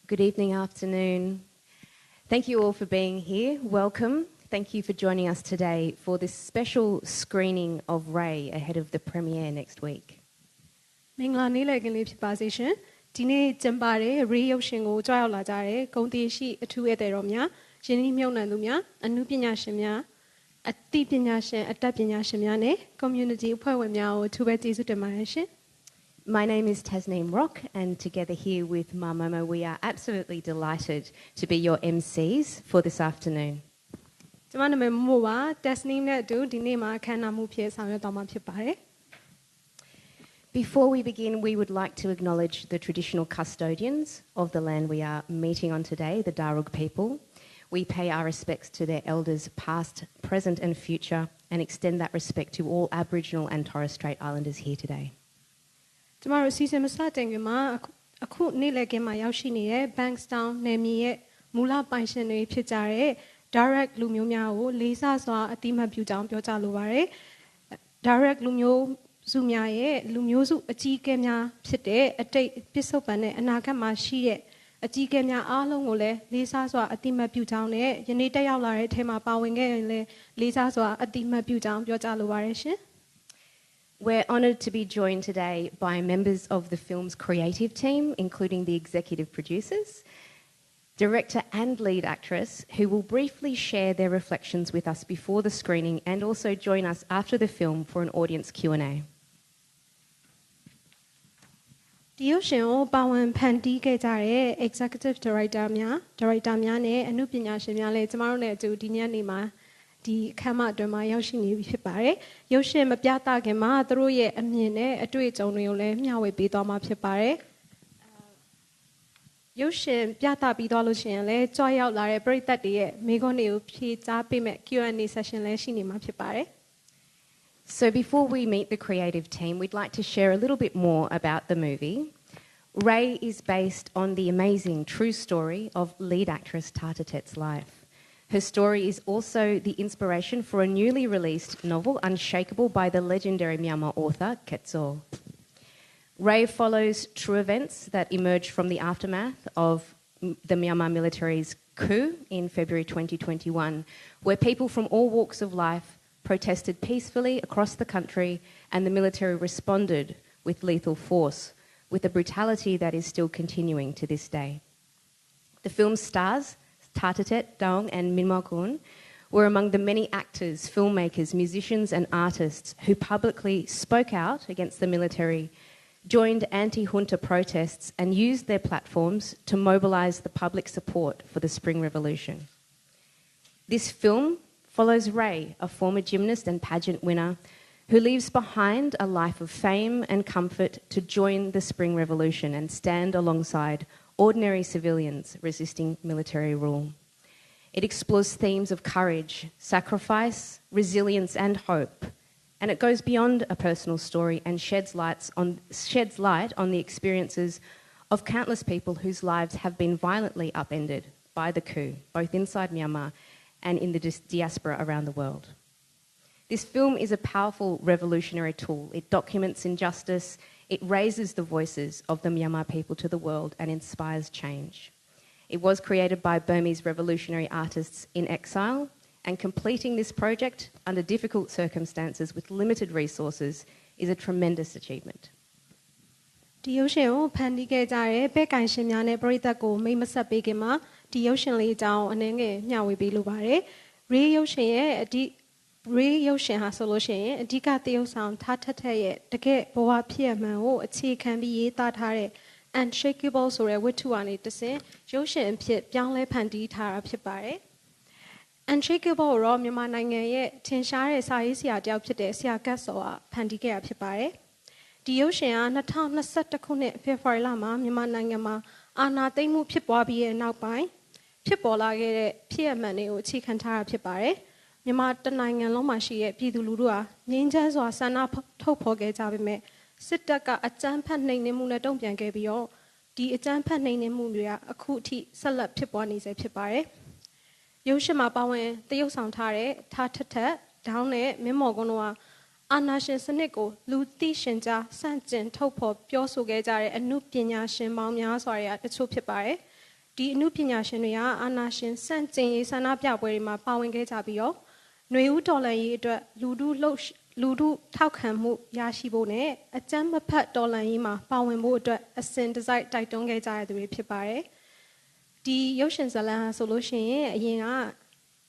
Good evening, afternoon. Thank you all for being here. Welcome. Thank you for joining us today for this special screening of Ray ahead of the premiere next week. Minglani legally position. Dine Jambare, Rio Shingo, Joy Lazare, Conti, two Ederomia, Jenny Mionalumia, a Nupina Shemia, a Tipina Shem, a Tapina Shemiane, community poemia, two betis to My name is Tasneem Rock, and together here with Momo, we are absolutely delighted to be your MCs for this afternoon. Before we begin, we would like to acknowledge the traditional custodians of the land we are meeting on today, the Darug people. We pay our respects to their elders past, present and future, and extend that respect to all Aboriginal and Torres Strait Islanders here today. Tomorrow season starting a cool nileke my Yaushini, Bankstown, Nemi, Mula Panshin, Pitare, Direct Lumio, Lisa saw a team of Butan, Piotaluare, Direct Lumio Zumiae, Lumiozu, a tea kemia, Pite, a take Pisopane, and Nakama Shie, a tea kemia Alongole, Lisa saw a team of Butan, Yanita Yalare, Tema Bowing, Lisa saw a team of Butan, Piotaluare. We're honoured to be joined today by members of the film's creative team, including the executive producers, director and lead actress, who will briefly share their reflections with us before the screening and also join us after the film for an audience Q&A. Dioshin Bawan Pandi Getare, executive director Mia, and Nupinya Shemiale, tomorrow to Dinyanima. The Kama Doma Yoshini Pipare, Yoshim Piata Gema, Druye, and Mine, a tweet only Miawe Bidoma Pipare. Yoshim Piata Bidolution, Joy out Lare, break that day, Megoni, Pizza, Pime, Q&A session, Leshinima Pipare. So before we meet the creative team, we'd like to share a little bit more about the movie. Ray is based on the amazing true story of lead actress Tatatet's life. Her story is also the inspiration for a newly released novel, Unshakable, by the legendary Myanmar author, Ketso. Ray follows true events that emerged from the aftermath of the Myanmar military's coup in February 2021, where people from all walks of life protested peacefully across the country and the military responded with lethal force, with a brutality that is still continuing to this day. The film's stars, Tatatet, Daung and Myanmar Kun, were among the many actors, filmmakers, musicians and artists who publicly spoke out against the military, joined anti-junta protests and used their platforms to mobilise the public support for the Spring Revolution. This film follows Ray, a former gymnast and pageant winner, who leaves behind a life of fame and comfort to join the Spring Revolution and stand alongside ordinary civilians resisting military rule. It explores themes of courage, sacrifice, resilience and hope, and it goes beyond a personal story and sheds light on the experiences of countless people whose lives have been violently upended by the coup, both inside Myanmar and in the diaspora around the world. This film is a powerful revolutionary tool. It documents injustice, it raises the voices of the Myanmar people to the world and inspires change. It was created by Burmese revolutionary artists in exile, and completing this project under difficult circumstances with limited resources is a tremendous achievement. The ocean pandike jare bekan shimyane brita ko may masabigema the ocean lay down and nyawi bilubare re ocean Ray Ocean has solution, Dika Theo sound Tatate, the gate Boa Piaman, a tea can be that hare, and shakeable so a wit to one it to say, Ocean Pit, Young Pandi Tara Pipare. And shakeable raw Mimananga, Tinshare Saisia Delpite, Sia Gasoa, Pandiga Pipare. The ocean, a town, a set a connect, Fair Lama, Mimanangama, Anna, they move Pipabi and now by Pipola, Piamani, tea can tara Pipare. Yamata Nang and Lomashi, Pidulua, Ninjas or Sana Topoge Tabime, Sitaka, a Jampan name Muna don't Gabio, the Jampan name Mulia, a cootie, Salap Piponis a Pipare. Yoshima Bawe, the Yosantare, Tatata, Down it, Mimogonoa, Anashin Senego, Luti Shinja, Sanjin, Topo, Piosugezare, and Nupina Shimamia, sorry, at the two Pipare. ဒီအမှုပညာရှင်တွေကအာဏာရှင်စန့်ကျင်ရေးဆန္ဒပြပွဲတွေမှာပါဝင်ခဲ့ကြပြီးတော့ຫນွေဦးတော်လှန်ရေးအတွက်လူထုထောက်ခံမှုရရှိဖို့နဲ့အကြမ်းမဖက်တော်လှန်ရေးမှာပါဝင်ဖို့အတွက်အစဉ်တစိုက်တိုက်တွန်းခဲ့ကြရသူတွေဖြစ်ပါတယ်ဒီရုပ်ရှင်ဇာတ်လမ်းဟာဆိုလို့ရှိရင်အရင်က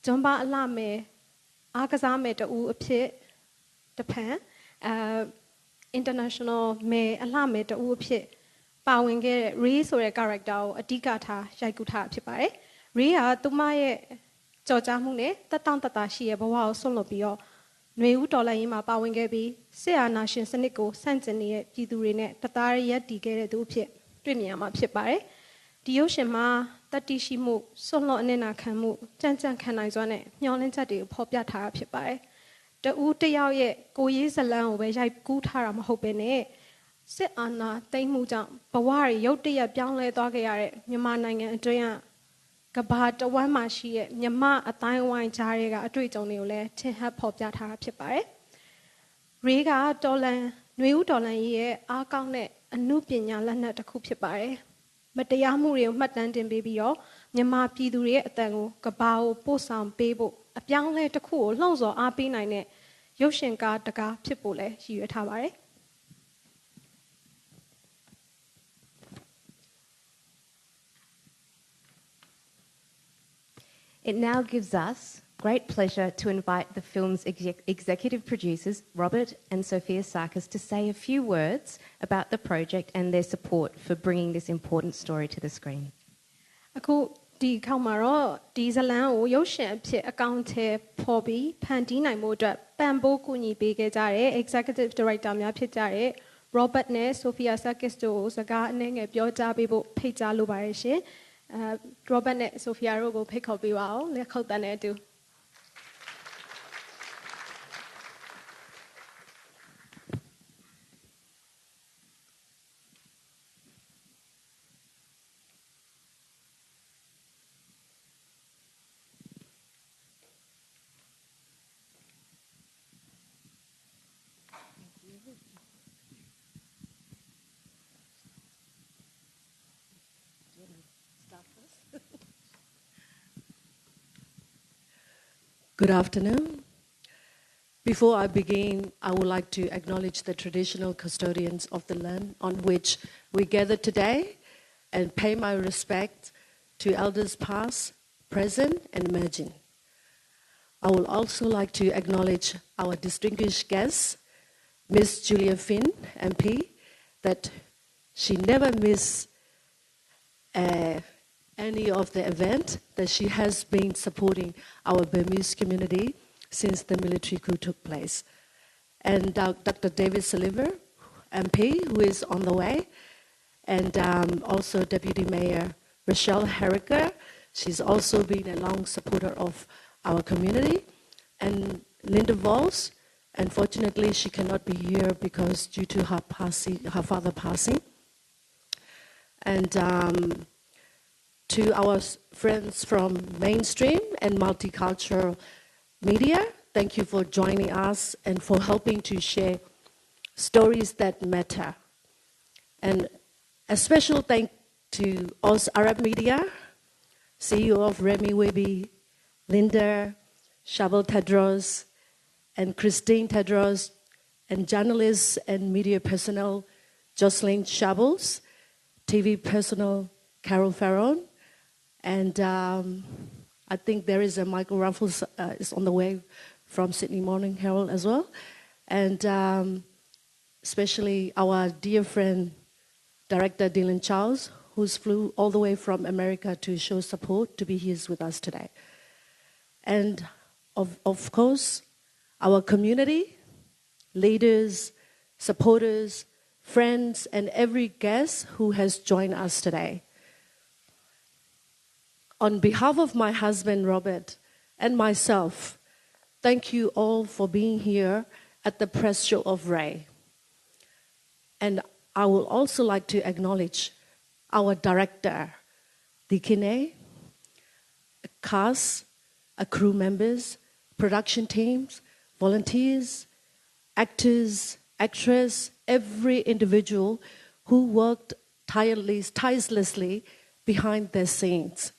ဂျွန်ဘာအလှမယ်အားကစားမယ်တူအဖြစ်တဖန်international မယ်အလှမယ်တူအဖြစ်ပါဝင်ခဲ့တဲ့ Ray ဆိုတဲ့ character ကိုအဓိကထားရိုက်ကူးထားဖြစ်ပါတယ် Ray ကသူမရဲ့ကြော်ကြားမှုနဲ့တက်တောင့်တတရှိရဲ့ဘဝကိုဆွတ်လွတ်ပြီးတော့ຫນွေဦးတော်လှန်ရေးမှာပါဝင်ခဲ့ပြီးစစ်အာဏာရှင်စနစ်ကိုဆန့်ကျင်နေတဲ့ပြည်သူတွေနဲ့တသားရက်တည်ခဲ့တဲ့သူအဖြစ်တွေ့မြင်ရမှာဖြစ်ပါတယ်ဒီရုပ်ရှင်မှာတတိရှိမှုဆွတ်လွတ်အနစ်နာခံမှုကြံ့ကြံ့ခံနိုင်စွမ်းနဲ့မျှော်လင့်ချက်တွေကိုဖော်ပြထားတာဖြစ်ပါတယ်တူတယောက်ရဲ့ကိုရေးဇလန်းကိုပဲရိုက်ကူးထားတာမဟုတ်ဘဲနဲ့စစ်အာဏာသိမ်းမှုကြောင့်ဘဝတွေရုတ်တရက်ပြောင်းလဲသွားခဲ့ရတဲ့မြန်မာနိုင်ငံအတွင်းကကဘာတဝမ်းမှာရှိတဲ့မြမအတိုင်းဝိုင်းကြားတွေကအတွေ့အကြုံတွေကိုလည်းထင်ဟပ်ဖော်ပြထားတာဖြစ်ပါတယ်။ Ray ကတော်လန်ຫນွေဦးတော်လန်ကြီးရဲ့အားကောင်းတဲ့အမှုပညာလက်နက်တစ်ခုဖြစ်ပါတယ်။မတရားမှုတွေကိုမှတ်တမ်းတင်ပေးပြီးတော့မြန်မာပြည်သူတွေရဲ့အတန်ကိုကဘာကိုပို့ဆောင်ပေးဖို့အပြောင်းလဲတစ်ခုကိုလှုံ့ဆော်အားပေးနိုင်တဲ့ရုပ်ရှင်ကားတကားဖြစ်ဖို့လည်းရည်ရွယ်ထားပါတယ်။ It now gives us great pleasure to invite the film's executive producers, Robert and Sophia Sarkis, to say a few words about the project and their support for bringing this important story to the screen. အခုဒီခေါက်မှာတော့ဒီဇလန်ကိုရုပ်ရှင်အဖြစ်အကောင့်ထဲပေါ်ပြီးဖန်တီးနိုင်မှုအတွက်ပံ့ပိုးကူညီပေးခဲ့ကြတဲ့ executive director များဖြစ်ကြတဲ့ Robert နဲ့ Sophia Sarkis တို့ကိုစကားအနည်းငယ်ပြောကြားပေးဖို့ဖိတ်ကြားလိုပါတယ်ရှင်။ Robert နဲ့ Sophia တို့ကိုဖိတ်ခေါ်ပေးပါအောင်လက်ခုပ်တန်းနဲ့အတူ Good afternoon. Before I begin, I would like to acknowledge the traditional custodians of the land on which we gather today and pay my respect to elders past, present, and emerging. I would also like to acknowledge our distinguished guest, Miss Julia Finn, MP, that she never missed any of the event, that she has been supporting our Burmese community since the military coup took place. And Dr. David Saliver, MP, who is on the way, and also Deputy Mayor Rochelle Herricker, she's also been a long supporter of our community, and Linda Vols, unfortunately she cannot be here because due to her father passing. And to our friends from mainstream and multicultural media, thank you for joining us and for helping to share stories that matter. And a special thank to Oz Arab Media, CEO of Remy Webby, Linda, Shabel Tedros, and Christine Tedros, and journalists and media personnel, Jocelyn Shabels, TV personnel, Carol Farron, and I think there is a Michael Ruffles is on the way from Sydney Morning Herald as well. And especially our dear friend, Director Dylan Charles, who's flew all the way from America to show support to be here with us today. And of course, our community, leaders, supporters, friends, and every guest who has joined us today. On behalf of my husband, Robert, and myself, thank you all for being here at the press show of Ray. And I would also like to acknowledge our director, Dikine, cast, crew members, production teams, volunteers, actors, actress, every individual who worked tirelessly behind the scenes.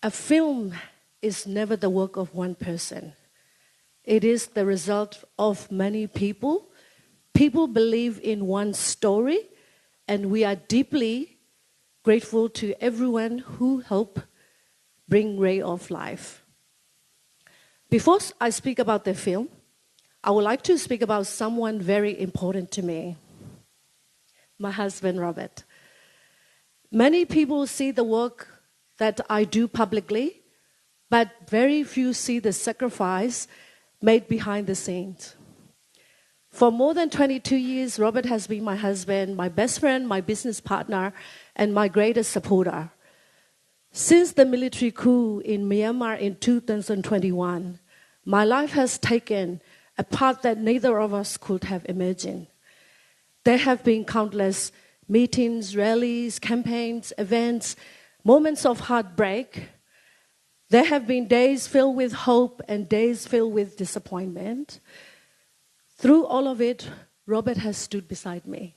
A film is never the work of one person. It is the result of many people. People believe in one story, and we are deeply grateful to everyone who helped bring Ray of life. Before I speak about the film, I would like to speak about someone very important to me, my husband, Robert. Many people see the work that I do publicly, but very few see the sacrifice made behind the scenes. For more than 22 years, Robert has been my husband, my best friend, my business partner, and my greatest supporter. Since the military coup in Myanmar in 2021, my life has taken a path that neither of us could have imagined. There have been countless meetings, rallies, campaigns, events, moments of heartbreak. There have been days filled with hope and days filled with disappointment. Through all of it, Robert has stood beside me.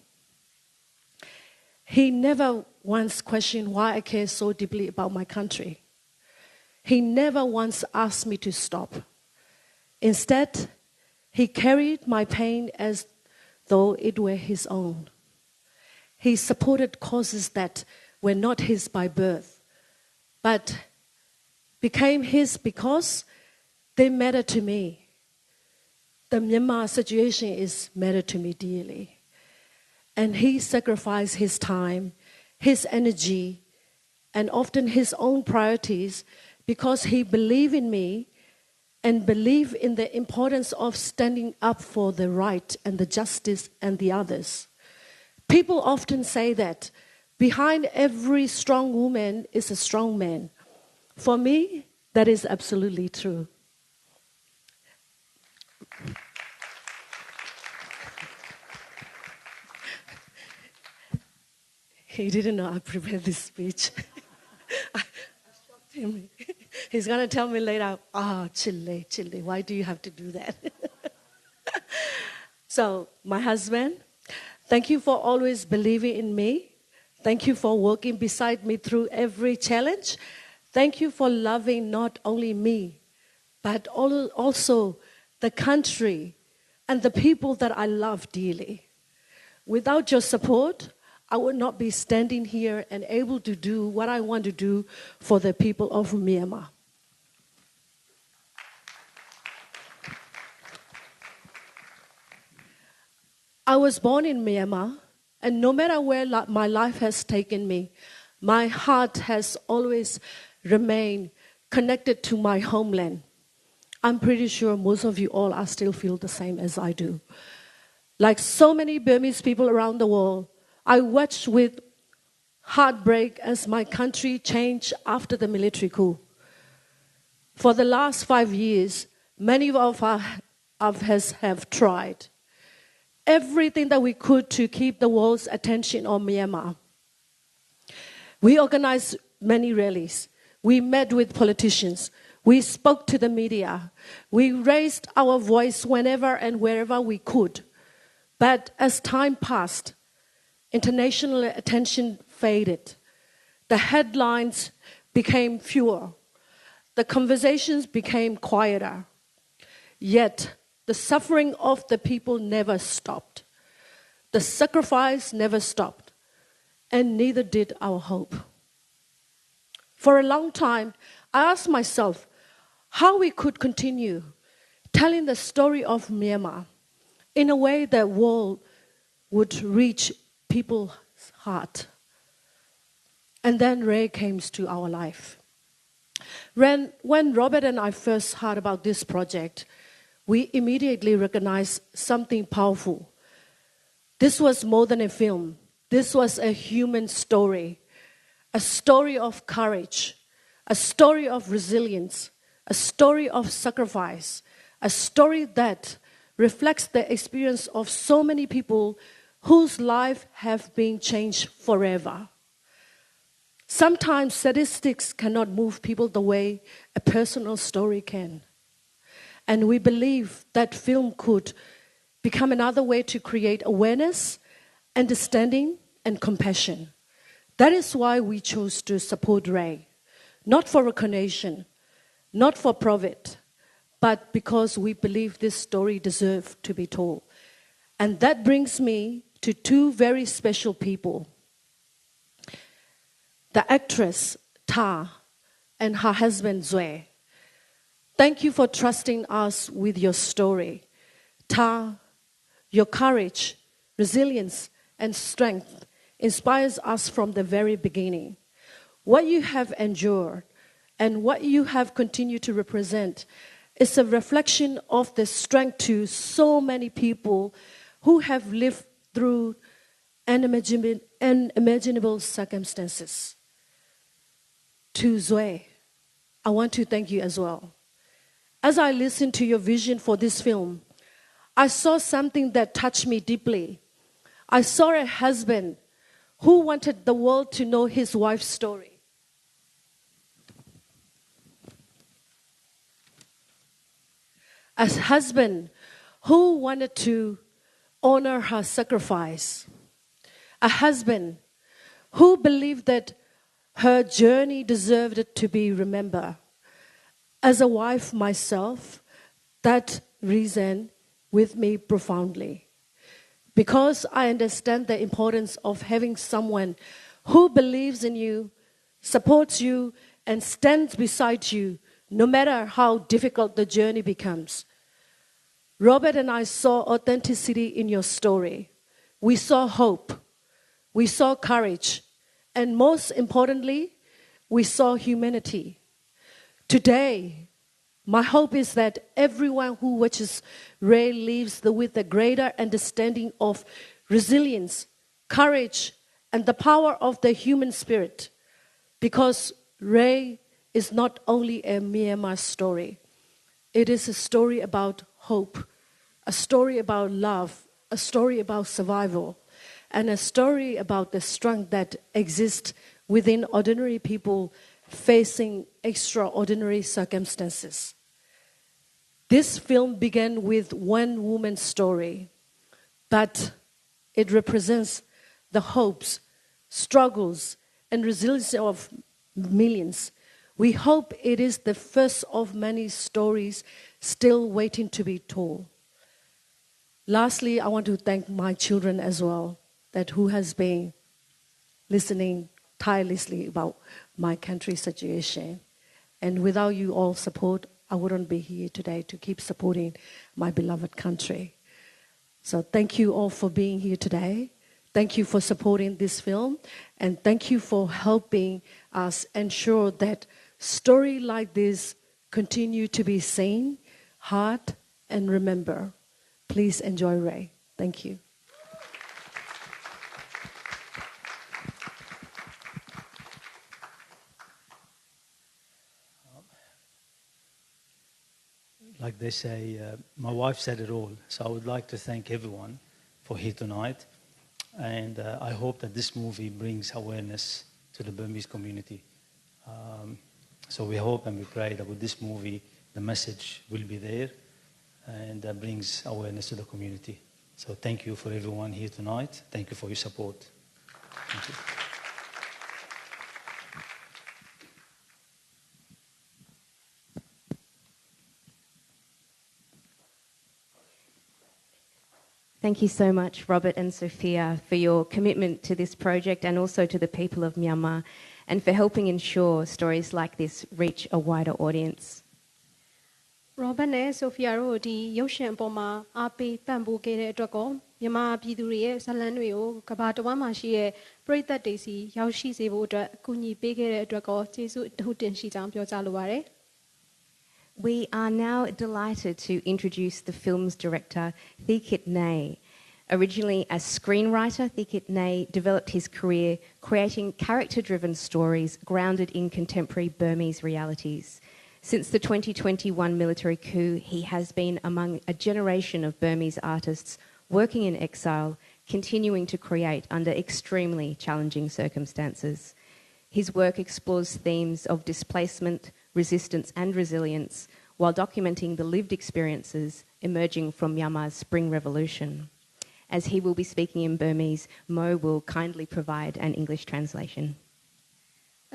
He never once questioned why I care so deeply about my country. He never once asked me to stop. Instead, he carried my pain as though it were his own. He supported causes that were not his by birth, but became his because they matter to me. The Myanmar situation is matter to me dearly. And he sacrificed his time, his energy, and often his own priorities because he believed in me and believed in the importance of standing up for the right and the justice and the others. People often say that behind every strong woman is a strong man. For me, that is absolutely true. He didn't know I prepared this speech. I shocked him. He's going to tell me later, Chile, why do you have to do that? So, my husband, thank you for always believing in me. Thank you for working beside me through every challenge. Thank you for loving not only me, but also the country and the people that I love dearly. Without your support, I would not be standing here and able to do what I want to do for the people of Myanmar. I was born in Myanmar, and no matter where my life has taken me, my heart has always remained connected to my homeland. I'm pretty sure most of you all are still feel the same as I do. Like so many Burmese people around the world, I watched with heartbreak as my country changed after the military coup. For the last 5 years, many of us have tried everything that we could to keep the world's attention on Myanmar. We organized many rallies. We met with politicians. We spoke to the media. We raised our voice whenever and wherever we could. But as time passed, international attention faded. The headlines became fewer. The conversations became quieter. Yet, the suffering of the people never stopped. The sacrifice never stopped. And neither did our hope. For a long time, I asked myself how we could continue telling the story of Myanmar in a way that world would reach people's heart. And then Ray came to our life. When Robert and I first heard about this project, we immediately recognized something powerful. This was more than a film. This was a human story, a story of courage, a story of resilience, a story of sacrifice, a story that reflects the experience of so many people whose lives have been changed forever. Sometimes statistics cannot move people the way a personal story can. And we believe that film could become another way to create awareness, understanding, and compassion. That is why we chose to support Ray, not for recognition, not for profit, but because we believe this story deserves to be told. And that brings me to two very special people. The actress, Ta, and her husband, Zue. Thank you for trusting us with your story. Ta, your courage, resilience, and strength inspires us from the very beginning. What you have endured and what you have continued to represent is a reflection of the strength to so many people who have lived through unimaginable circumstances. To Zue, I want to thank you as well. As I listened to your vision for this film, I saw something that touched me deeply. I saw a husband who wanted the world to know his wife's story. A husband who wanted to honor her sacrifice. A husband who believed that her journey deserved to be remembered. As a wife myself, that reasoned with me profoundly. Because I understand the importance of having someone who believes in you, supports you, and stands beside you, no matter how difficult the journey becomes. Robert and I saw authenticity in your story. We saw hope. We saw courage. And most importantly, we saw humanity. Today, my hope is that everyone who watches Ray lives with a greater understanding of resilience, courage, and the power of the human spirit. Because Ray is not only a Myanmar story. It is a story about hope, a story about love, a story about survival, and a story about the strength that exists within ordinary people facing extraordinary circumstances. This film began with one woman's story, but it represents the hopes, struggles, and resilience of millions. We hope it is the first of many stories still waiting to be told. Lastly, I want to thank my children as well, who has been listening tirelessly about my country's situation. And without you all support, I wouldn't be here today to keep supporting my beloved country. So thank you all for being here today. Thank you for supporting this film. And thank you for helping us ensure that stories like this continue to be seen, heard, and remembered. Please enjoy Ray. Thank you. Like they say, my wife said it all. So I would like to thank everyone for here tonight. And I hope that this movie brings awareness to the Burmese community. So we hope and we pray that with this movie, the message will be there and that brings awareness to the community. So thank you for everyone here tonight. Thank you for your support. Thank you. Thank you so much, Robert and Sophia, for your commitment to this project and also to the people of Myanmar, and for helping ensure stories like this reach a wider audience. Robert နဲ့ Sophia တို့ဒီရုပ်ရှင်ပေါ်မှာအားပေးပံ့ပိုးခဲ့တဲ့အတွက်ကိုမြန်မာပြည်သူတွေရဲ့ဇာတ်လမ်းတွေကိုကမ္ဘာတစ်ဝန်းမှာရှိတဲ့ပရိသတ်တွေစီရောက်ရှိစေဖို့အတွက်အကူအညီပေးခဲ့တဲ့အတွက်ကိုကျေးဇူးအထူးတင်ရှိကြောင်းပြောကြားလိုပါတယ် We are now delighted to introduce the film's director, Thikit Nay. Originally a screenwriter, Thikit Nay developed his career creating character-driven stories grounded in contemporary Burmese realities. Since the 2021 military coup, he has been among a generation of Burmese artists working in exile, continuing to create under extremely challenging circumstances. His work explores themes of displacement, resistance and resilience, while documenting the lived experiences emerging from Myanmar's Spring Revolution. As he will be speaking in Burmese, Mo will kindly provide an English translation.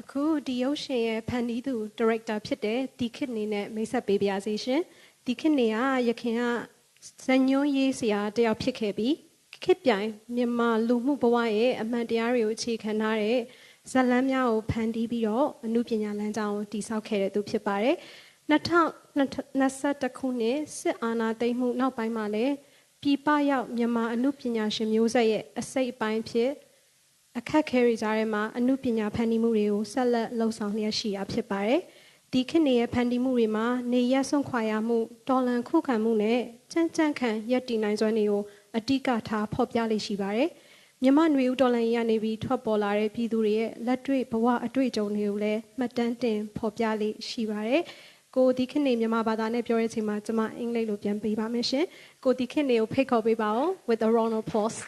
အခုဒီရုပ်ရှင်ရဲ့ဖန်တီးသူ director ဖြစ်တဲ့ဒီခေတ်နေနဲ့မိတ်ဆက်ပေးပါစေရှင်ဒီခေတ်နေကရခင်ကဇညွန်းရေးဆရာတယောက်ဖြစ်ခဲ့ပြီးခေတ်ပြိုင်မြန်မာလူမှုဘဝရဲ့အမှန်တရားတွေကိုအခြေခံထားတဲ့ဇာတ်လမ်းများကိုဖန်တီးပြီးတော့အမှုပညာလမ်းကြောင်းကိုတည်ဆောက်ခဲ့တဲ့သူဖြစ်ပါတယ်2021ခုနှစ်စစ်အာဏာသိမ်းမှုနောက်ပိုင်းမှာလည်းပြည်ပရောက်မြန်မာအမှုပညာရှင်မျိုးဆက်ရဲ့အစိတ်အပိုင်းဖြစ်အခက်ခဲတွေကြားထဲမှာအမှုပညာဖန်တီးမှုတွေကိုဆက်လက်လှုပ်ဆောင်လျက်ရှိတာဖြစ်ပါတယ်။ဒီခေတ်ရဲ့ဖန်တီးမှုတွေမှာနေရက်ဆွန့်ခွာရမှုတော်လှန်ခုခံမှုနဲ့ကြမ်းကြမ်းခံရပ်တည်နိုင်စွမ်းတွေကိုအတိအကထားဖော်ပြလိမ့်ရှိပါတယ်။မြန်မာနွေဦးတော်လှန်ရေးကနေပြီးထွက်ပေါ်လာတဲ့ပြည်သူတွေရဲ့လက်တွေ့ဘဝအတွေ့အကြုံတွေကိုလည်းမှတ်တမ်းတင်ဖော်ပြလိမ့်ရှိပါတယ်။ကိုဒီခေတ်မြန်မာဘာသာနဲ့ပြောတဲ့အချိန်မှာကျွန်မအင်္ဂလိပ်လိုပြန်ပေးပါမယ်ရှင်။ကိုဒီခေတ်ကိုဖိတ်ခေါ်ပေးပါဦး with a round of applause.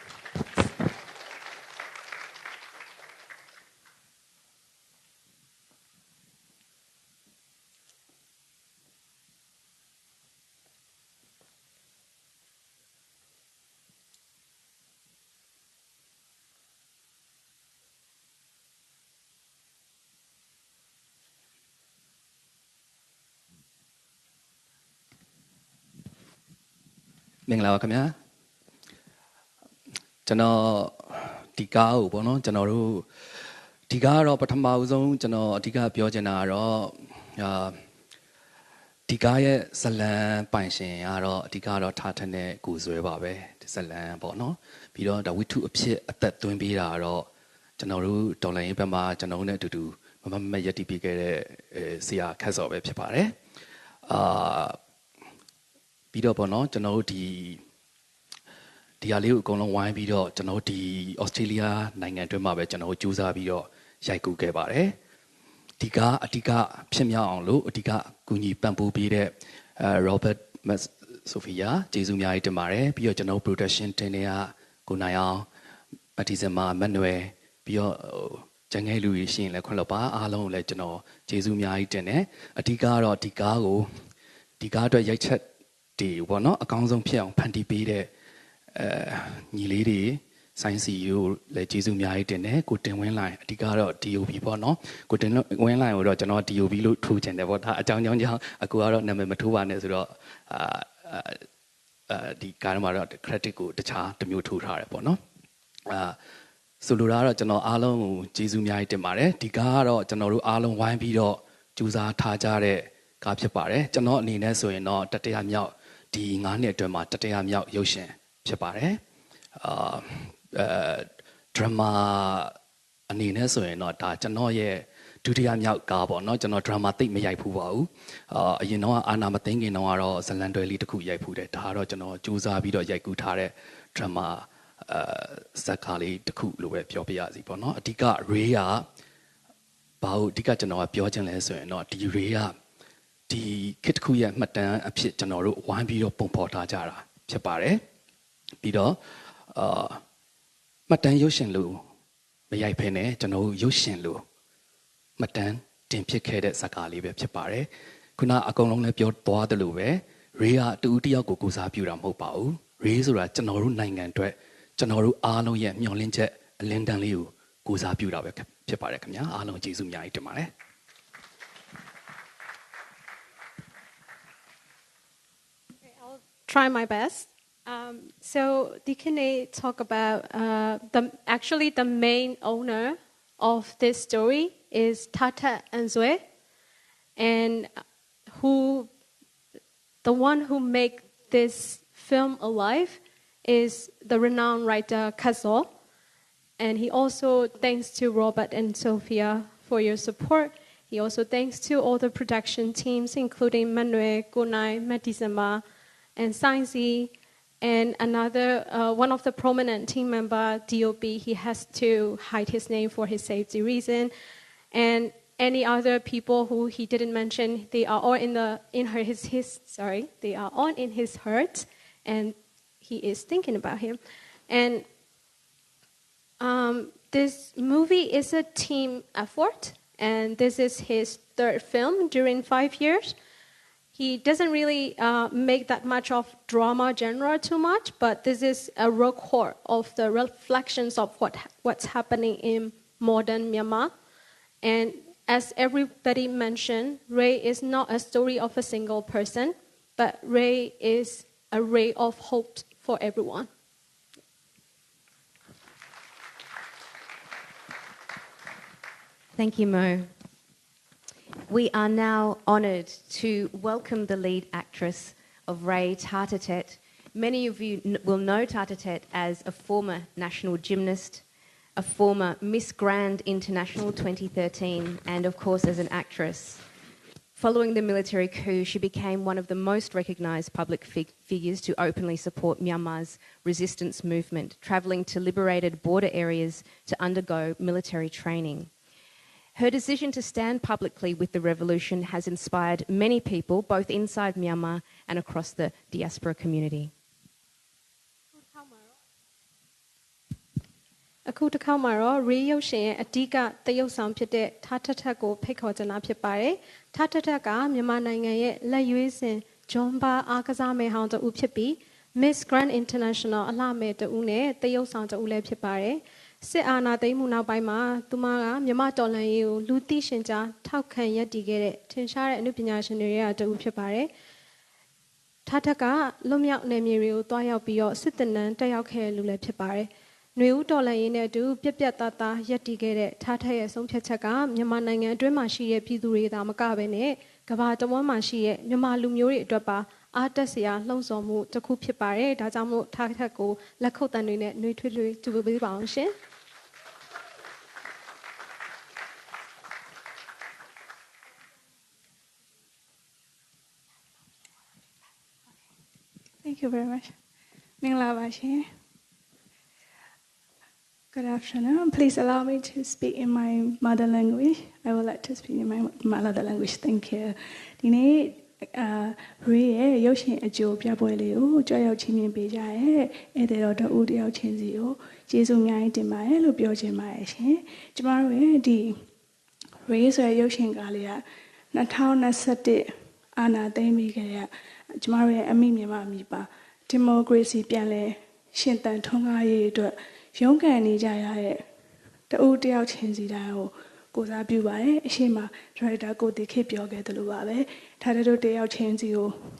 မင်္ဂလာပါခင်ဗျာကျွန်တော်ဒီကားကိုပေါ့နော်ကျွန်တော်တို့ဒီကားကတော့ပထမဦးဆုံးကျွန်တော်အဓိကပြောချင်တာကတော့ဒီကားရဲ့ဇလံပိုင်ရှင်ကတော့အဓိကတော့ထားထက်တဲ့ကိုဆွဲပါပဲဒီဇလံပေါ့နော်ပြီးတော့ဒါဝိထုအဖြစ်အသက်သွင်းပေးတာကတော့ကျွန်တော်တို့ဒေါ်လာရင်းဘက်မှာကျွန်တော်တို့နဲ့အတူတူမမရက်တီးပေးခဲ့တဲ့ဆရာခက်စော်ပဲဖြစ်ပါတယ်ပြီးတော့ပေါ့နော်ကျွန်တော်တို့ဒီဟာလေးကိုအကုန်လုံးဝိုင်းပြီးတော့ကျွန်တော်တို့ဒီဩစတြေးလျနိုင်ငံအတွင်းမှာပဲကျွန်တော်တို့ကြိုးစားပြီးတော့ရိုက်ကူးခဲ့ပါတယ်ဒီကအဓိကဖြစ်မြောက်အောင်လို့အဓိကကူညီပံ့ပိုးပေးတဲ့Robert Sophia ကျေးဇူးအများကြီးတင်ပါတယ်ပြီးတော့ကျွန်တော် production တင်တဲ့ကိုနိုင်အောင်မတီစင်မာမက်နွယ်ပြီးတော့ကျန်ငယ်လူတွေရှိရင်လည်းခွင့်လွှတ်ပါအားလုံးကိုလည်းကျွန်တော်ကျေးဇူးအများကြီးတင်တယ်အဓိကကတော့ဒီကားအတွက်ရိုက်ချက်ဒီဘောနော်အကောင်းဆုံးဖြစ်အောင်ဖန်တီးပေးတဲ့ညီလေးတွေဆိုင်းစီကိုလည်းကျေးဇူးအများကြီးတင်တယ်ကိုတင်ဝင်းလိုင်းအဓိကတော့ DOB ပေါ့နော်ကိုတင်ဝင်းလိုင်းကိုတော့ကျွန်တော် DOB လို့ထိုးချင်တယ်ပေါ့ဒါအကြောင်းကြောင့်အကူကတော့နာမည်မထိုးပါနဲ့ဆိုတော့ဒီကားမှာတော့ credit ကိုတခြားတစ်မျိုးထိုးထားတယ်ပေါ့နော်ဆိုလိုတာကတော့ကျွန်တော်အားလုံးကိုကျေးဇူးအများကြီးတင်ပါတယ်ဒီကားကတော့ကျွန်တော်တို့အားလုံးဝိုင်းပြီးတော့ကြိုးစားထားကြတဲ့ကားဖြစ်ပါတယ်ကျွန်တော်အနေနဲ့ဆိုရင်တော့တတိယမြောက်ဒီ9နှစ်အတွင်းမှာတတိယမြောက်ရုပ်ရှင်ဖြစ်ပါတယ်ဒရမာအနေနဲ့ဆိုရင်တော့ဒါကျွန်တော်ရဲ့ဒုတိယမြောက်ကားပေါ့နော်ကျွန်တော်ဒရမာသိပ်မရိုက်ဖူးပါဘူးအရင်တော့အာနာမသိန်းခင်တော့ကတော့ဇလန်တွဲလေးတစ်ခုရိုက်ဖူးတယ်ဒါကတော့ကျွန်တော်စူးစမ်းပြီးတော့ရိုက်ကူးထားတဲ့ဒရမာဇက်ကားလေးတစ်ခုလိုပဲပြောပြရစီပေါ့နော်အဓိကရေးကဘာလို့အဓိကကျွန်တော်ကပြောချင်လဲဆိုရင်တော့ဒီရေးကဒီခစ်တစ်ခုရဲ့မှတ်တမ်းအဖြစ်ကျွန်တော်တို့ဝိုင်းပြီးတော့ပုံဖော်ထားကြတာဖြစ်ပါတယ်ပြီးတော့မှတ်တမ်းရုပ်ရှင်လို့မရိုက်ဖ ೇನೆ ကျွန်တော်ရုပ်ရှင်လို့မှတ်တမ်းတင်ဖြစ်ခဲ့တဲ့ဇာတ်ကားလေးပဲဖြစ်ပါတယ်ခုနအကုန်လုံးလည်းပြောသွားတယ်လို့ပဲရေးကတူတယောက်ကိုစားပြတာမဟုတ်ပါဘူးရေးဆိုတာကျွန်တော်တို့နိုင်ငံအတွက်ကျွန်တော်တို့အားလုံးရဲ့မျှော်လင့်ချက်အလင်းတန်းလေးကိုစားပြတာပဲဖြစ်ပါတယ်ခင်ဗျာအားလုံးကျေးဇူးအများကြီးတင်ပါတယ်Try my best. So Dikine talk about actually the main owner of this story is Tata and Zue, and the one who make this film alive is the renowned writer Kazo, and he also thanks to Robert and Sophia for your support. He also thanks to all the production teams, including Manuel, Gunai, Matisama, and Sainzi, and another one of the prominent team member, DOB. He has to hide his name for his safety reason, and any other people who he didn't mention. They are all they are all in his heart, and he is thinking about him. And this movie is a team effort, and this is his third film during 5 years. he doesn't really make that much of drama genre too much, but this is a record of the reflections of what's happening in modern Myanmar. And as everybody mentioned, Ray is not a story of a single person, but Ray is a ray of hope for everyone. Thank you, Mo. We are now honoured to welcome the lead actress of Ray, Tartatet. Many of you will know Tartatet as a former national gymnast, a former Miss Grand International 2013, and of course as an actress. Following the military coup, she became one of the most recognised public figures to openly support Myanmar's resistance movement, travelling to liberated border areas to undergo military training. Her decision to stand publicly with the revolution has inspired many people, both inside Myanmar and across the diaspora community. အခုတစ်ခါမှာတော့ Ray ရုပ်ရှင်ရဲ့အဓိကသရုပ်ဆောင်ဖြစ်တဲ့ထားထထက်ကိုဖိတ်ခေါ်ချင်တာဖြစ်ပါတယ်။ထားထထက်ကမြန်မာနိုင်ငံရဲ့လက်ရွေးစင်ဂျွန်ဘာအားကစားမယ်ဟောင်းတဦးဖြစ်ပြီး Miss Grand International အလှမယ်တဦးနဲ့သရုပ်ဆောင်တဦးလည်းဖြစ်ပါတယ်။စစ်အာဏာသိမ်းမှုနောက်ပိုင်းမှာသူမကမြန်မာတော်လှန်ရေးကိုလူသိရှင်ကြားထောက်ခံရည်တည်ခဲ့တဲ့ထင်ရှားတဲ့အမှုပညာရှင်တွေကတဦးဖြစ်ပါတယ်။ထားထက်ကလွတ်မြောက်နယ်မြေတွေကိုတွားရောက်ပြီးတော့စစ်တပ်နန်းတက်ရောက်ခဲ့တဲ့လူလည်းဖြစ်ပါတယ်။ နွေဦးတော်လှန်ရေးနဲ့အတူပြက်ပြက်သားသားရပ်တည်ခဲ့တဲ့ထားထက်ရဲ့ဆုံးဖြတ်ချက်ကမြန်မာနိုင်ငံအတွင်းမှာရှိတဲ့ပြည်သူတွေသာမကဘဲနဲ့ကမ္ဘာတဝန်းမှာရှိတဲ့မြန်မာလူမျိုးတွေအတွက်ပါအားတက်စရာလှုံ့ဆော်မှုတစ်ခုဖြစ်ပါတယ်။ဒါကြောင့်မို့ထားထက်ကိုလက်ခုပ်တန်တွေနဲ့နှွေးထွေးထွေးကြိုပေးပါအောင်ရှင်။ Thank you very much. မင်္ဂလာပါရှင်။ Good afternoon. Please allow me to speak in my mother language. I would like to speak in my mother language. Thank you. ဒီနေ့Ray ရဲ့ရုပ်ရှင်အကျိုးပြပွဲလေးကိုကြွရောက်ချင်းမြင်ပေးကြရဲ။အဲ့ဒါတော့တဦးတယောက်ချင်းစီကိုကျေးဇူးအများကြီးတင်ပါတယ်လို့ပြောချင်ပါတယ်ရှင်။ကျမတို့ရဲ့ဒီ Ray ဆိုတဲ့ရုပ်ရှင်ကားလေးက2021အာဏာသိမ်းပြီးခဲ့တဲ့ကျမတို့ရဲ့အမိမြန်မာပြည်ပါဒီမိုကရေစီပြန်လည်ရှင်သန်ထွန်းကားရေးအတွက်ရုန်းကန်နေကြရတဲ့တဦးတယောက်ချင်းစီတိုင်းကိုကိုစားပြုပါတယ်အရှိမဒါရိုက်တာကိုတိခေပြောခဲ့တယ်လို့ပါပဲထားတဲ့တို့တယောက်ချင်းစီ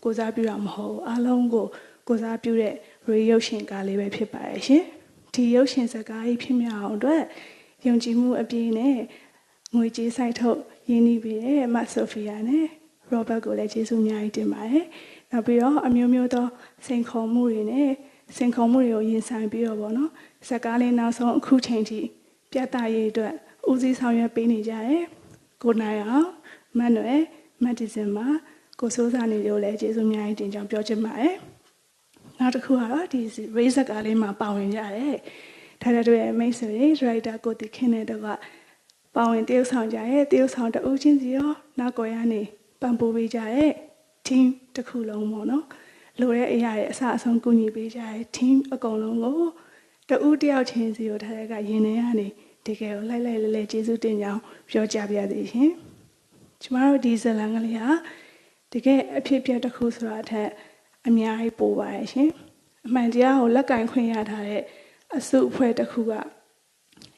ကိုစားပြုတာမဟုတ်အားလုံးကိုစားပြုတဲ့ရေရုပ်ရှင်ကားလေးပဲဖြစ်ပါတယ်ရှင်ဒီရုပ်ရှင်ဇာတ်ကားကြီးဖြစ်မြောက်အောင်အတွက်ယုံကြည်မှုအပြည့်နဲ့ငွေကြေးစိုက်ထုတ်ရင်းနှီးပေးတဲ့မတ်ဆိုဖီယာနဲ့ရောဘတ်ကိုလည်းကျေးဇူးအများကြီးတင်ပါတယ်နောက်ပြီးတော့အမျိုးမျိုးသောစိန်ခေါ်မှုတွေနဲ့စင်ခုံမှုတွေကိုရင်ဆိုင်ပြီးတော့ဗောနော်ဇာတ်ကားလေးနောက်ဆုံးအခုချိန်ထိပြသရေးအတွက်ဦးစီးဆောင်ရွက်ပေးနေကြတယ်ကိုနိုင်အောင်မန်နွယ်မတ်တီစင်မှာကိုစိုးစာနေတို့လည်းကျေးဇူးအများကြီးတင်ကြောင်းပြောချင်ပါတယ်နောက်တစ်ခုကတော့ဒီ Ray ဇာတ်ကားလေးမှာပါဝင်ကြတယ်ဒါတွေရဲ့မိတ်ဆွေတွေဒါရိုက်တာကိုတိခင်းတဲ့တော့ကပါဝင်တရုပ်ဆောင်ကြရဲ့တရုပ်ဆောင်တအုပ်ချင်းစီရောနောက်ကိုရနေပံ့ပိုးပေးကြရဲ့ team တစ်ခုလုံးပေါ့နော်လိုတဲ့အရာတွေအစအဆုံးကူညီပေးကြတဲ့ team အကုန်လုံးကိုတဦးတယောက်ချင်းစီကိုထားတဲ့ကရင်ထဲကနေတကယ်ကိုလိုက်လိုက်လဲကျေးဇူးတင်ကြောင်းပြောကြပါရစေရှင်ကျမတို့ဒီဇလန်ကလေးဟာတကယ်အဖြစ်အပျက်တစ်ခုဆိုတာထက်အများကြီးပိုပါရဲ့ရှင်အမှန်တရားကိုလက်ကင်ခွင့်ရထားတဲ့အစုအဖွဲ့တစ်ခုက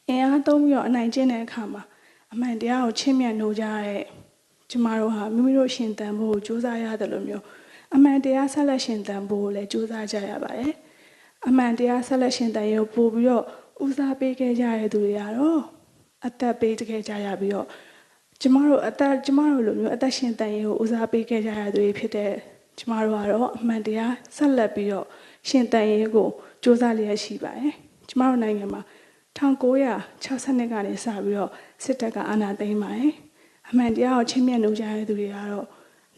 အင်အားသုံးပြီးတော့အနိုင်ကျင့်တဲ့အခါမှာအမှန်တရားကိုချင့်မြတ်နိုးကြတဲ့ကျမတို့ဟာမိမိတို့ရှင်သန်ဖို့ကြိုးစားရတယ်လို့မျိုးအမှန်တရားဆက်လက်ရှင်သန်ဖို့လည်းကြိုးစားကြရပါတယ်အမှန်တရားဆက်လက်ရှင်သန်ရေးကိုပို့ပြီးတော့ဦးစားပေးခဲ့ကြတဲ့သူတွေကတော့အသက်ပေးခဲ့ကြရပြီးတော့ကျမတို့လိုမျိုးအသက်ရှင်သန်ရေးကိုဦးစားပေးခဲ့ကြရတဲ့သူတွေဖြစ်တဲ့ကျမတို့ကတော့အမှန်တရားဆက်လက်ပြီးတော့ရှင်သန်ရေးကိုစ조사လျက်ရှိပါတယ်ကျမတို့နိုင်ငံမှာ1960ကနေစပြီးတော့စစ်တပ်ကအာဏာသိမ်းပါတယ်အမှန်တရားကိုချင်းမြတ်လို့ကြတဲ့သူတွေကတော့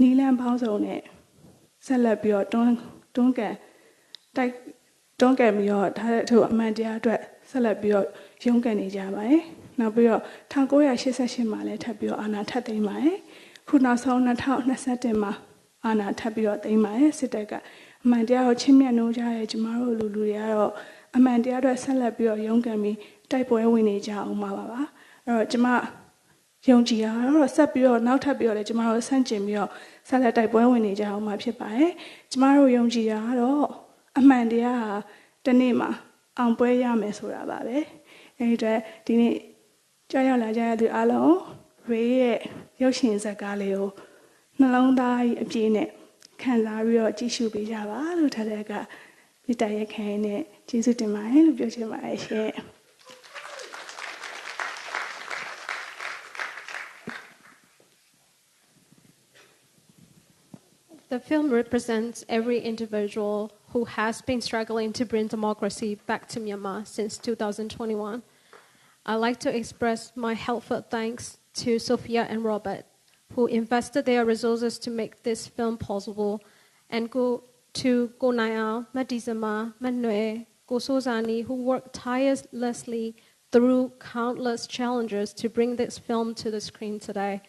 နီလန်ပေါင်းစုံနဲ့ဆက်လက်ပြီးတော့တွန်းကန်ပြီးတော့ဒါတဲ့သူအမှန်တရားအတွက်ဆက်လက်ပြီးတော့ရုန်းကန်နေကြပါတယ်နောက်ပြီးတော့1988မှာလည်းထပ်ပြီးတော့အာဏာထပ်သိမ်းပါတယ်ခုနောက်ဆုံး2021မှာအာဏာထပ်ပြီးတော့သိမ်းပါတယ်စစ်တပ်ကအမှန်တရားကိုချင်းမြတ်လို့ကြတဲ့ကျမတို့လူတွေကတော့အမှန်တရားအတွက်ဆက်လက်ပြီးတော့ရုန်းကန်ပြီးတိုက်ပွဲဝင်နေကြအောင်ပါအဲ့တော့ကျမ ယုံကြည်ရတော့ဆက်ပြီးတော့နောက်ထပ်ပြီးတော့လည်းကျမတို့ဆန့်ကျင်ပြီးတော့ဆက်လက်တိုက်ပွဲဝင်နေကြအောင်မှာဖြစ်ပါတယ်ကျမတို့ယုံကြည်ရတော့အမှန်တရားဟာတစ်နေ့မှာအောင်ပွဲရမယ်ဆိုတာပါပဲအဲဒီအတွက်ဒီနေ့ကြောက်ရွံ့လာကြရသူအားလုံးရေရဲ့ရုပ်ရှင်ဇာတ်ကားလေးကိုနှလုံးသားအပြည့်နဲ့ခံစားပြီးတော့ကြည့်ရှုပေးကြပါလို့ထားတဲ့ကပြတရက်ခိုင်းနဲ့ကျေးဇူးတင်ပါတယ်လို့ပြောချင်ပါတယ်ရှင် The film represents every individual who has been struggling to bring democracy back to Myanmar since 2021. I'd like to express my heartfelt thanks to Sophia and Robert, who invested their resources to make this film possible, and go to Gonaya, Madizama, Manue, Gosozani, who worked tirelessly through countless challenges to bring this film to the screen today.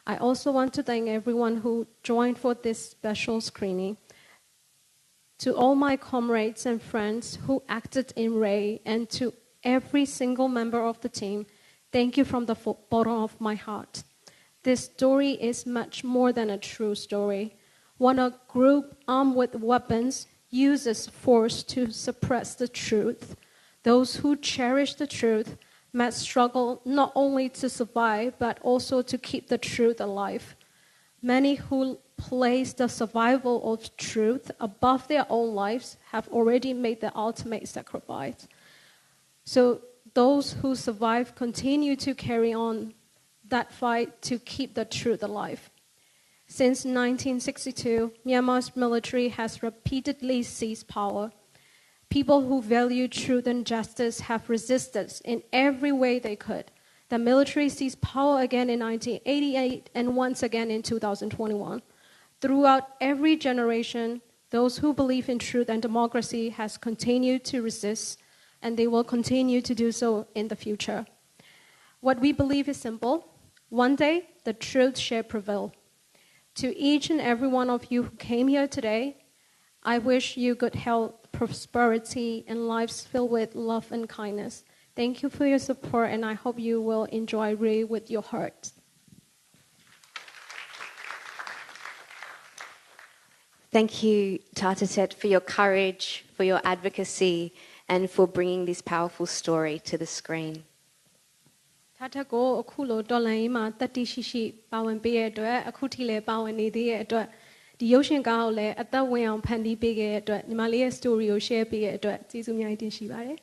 I also want to thank everyone who joined for this special screening. To all my comrades and friends who acted in Ray, and to every single member of the team, thank you from the bottom of my heart. This story is much more than a true story. When a group armed with weapons uses force to suppress the truth, those who cherish the truth must struggle not only to survive, but also to keep the truth alive. Many who place the survival of truth above their own lives have already made the ultimate sacrifice. So those who survive continue to carry on that fight to keep the truth alive. Since 1962, Myanmar's military has repeatedly seized power. People who value truth and justice have resisted in every way they could. The military seized power again in 1988 and once again in 2021. Throughout every generation, those who believe in truth and democracy has continued to resist, and they will continue to do so in the future. What we believe is simple. One day, the truth shall prevail. To each and every one of you who came here today, I wish you good health, prosperity, and lives filled with love and kindness. Thank you for your support, and I hope you will enjoy Ray with your heart. Thank you, Tatatet, for your courage, for your advocacy, and for bringing this powerful story to the screen. Tatako akulo dolanima tati shishi pawan peye atwat aku thi le pawan ne de ye atwat di yoshin kaw le atat win aung phanti pe ke ye atwat nyima le ye story ko share pe ye atwat jesu myai tin shi bare.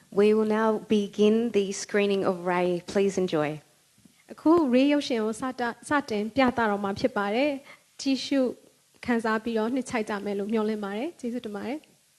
We will now begin the screening of Ray. Please enjoy. Aku Ray ရုပ်ရှင်ကိုစတင်ပြသတော့မှာဖြစ်ပါတယ်ကြည့်ရှုခန်းစားပြီးတော့နှစ်ချိုက်ကြမယ်လို့မျှော်လင့်ပါတယ်ကျေးဇူးတင်ပါတယ်